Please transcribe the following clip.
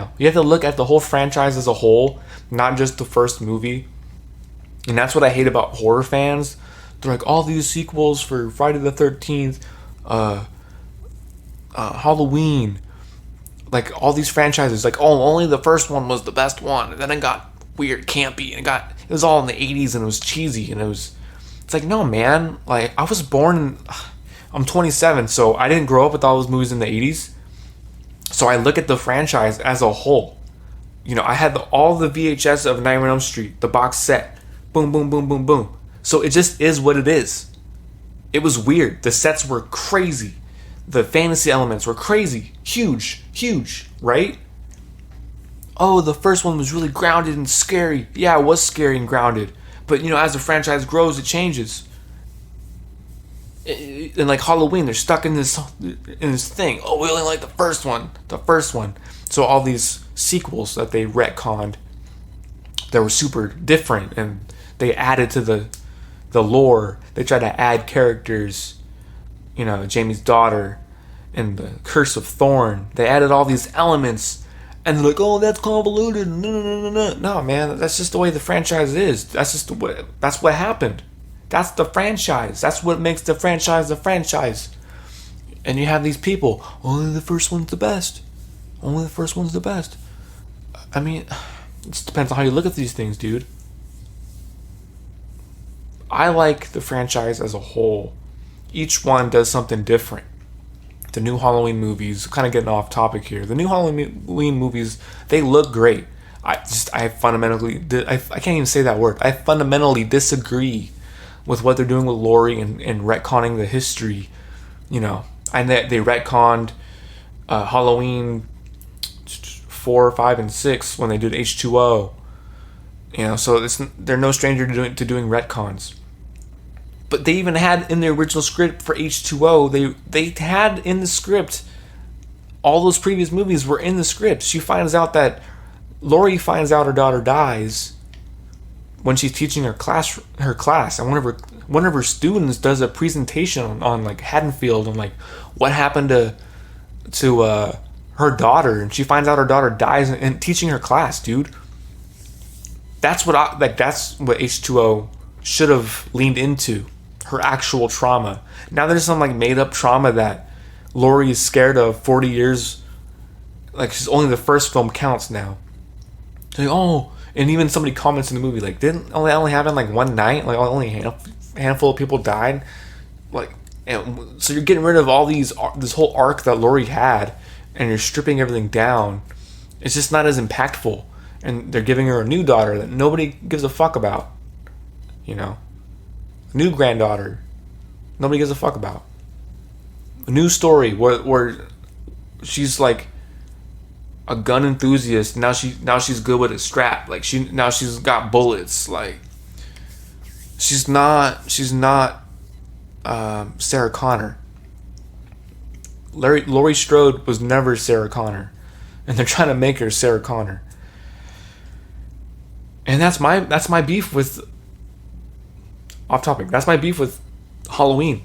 now. You have to look at the whole franchise as a whole, not just the first movie. And that's what I hate about horror fans. They're like, all these sequels for Friday the 13th, Halloween, like all these franchises, like, oh, only the first one was the best one, and then it got weird, campy, and it was all in the 80s, and it was cheesy, and it's like, no, man, like, I was born, I'm 27, so I didn't grow up with all those movies in the 80s, so I look at the franchise as a whole. You know, I had all the VHS of Nightmare on Elm Street, the box set, boom, boom, boom, boom, boom, so it just is what it is. It was weird, the sets were crazy, the fantasy elements were crazy, huge, right? Oh, the first one was really grounded and scary. Yeah, it was scary and grounded. But, you know, as the franchise grows, it changes. And like Halloween, they're stuck in this thing. Oh, we only like the first one. So all these sequels that they retconned that were super different, and they added to the lore. They tried to add characters, you know, Jamie's daughter and the Curse of Thorn. They added all these elements, and they're like, oh, that's convoluted. No, man, that's just the way the franchise is. That's what happened. That's the franchise. That's what makes the franchise the franchise. And you have these people, only the first one's the best. Only the first one's the best. I mean, it just depends on how you look at these things, dude. I like the franchise as a whole. Each one does something different. The new Halloween movies, kind of getting off topic here. The new Halloween movies, they look great. I can't even say that word. I fundamentally disagree with what they're doing with Laurie and retconning the history. You know, and they retconned Halloween 4, 5, and 6 when they did H2O. You know, so they're no stranger to doing retcons. But they even had in the original script for H2O, they had in the script, all those previous movies were in the script. Laurie finds out her daughter dies when she's teaching her class, and one of her students does a presentation on like Haddonfield and like what happened to her daughter, and she finds out her daughter dies and teaching her class, dude. That's what H2O should have leaned into. Her actual trauma. Now there's some like made up trauma that Laurie is scared of 40 years. Like, she's only the first film counts now. Like, oh, and even somebody comments in the movie like, didn't only happen like one night? Like, only a handful of people died. Like, and so you're getting rid of all this whole arc that Laurie had, and you're stripping everything down. It's just not as impactful. And they're giving her a new daughter that nobody gives a fuck about. You know? New granddaughter, nobody gives a fuck about. A new story where she's like a gun enthusiast. Now she's good with a strap. Like she's got bullets. Like she's not Sarah Connor. Laurie Strode was never Sarah Connor, and they're trying to make her Sarah Connor. And that's my beef with. Off topic. That's my beef with Halloween.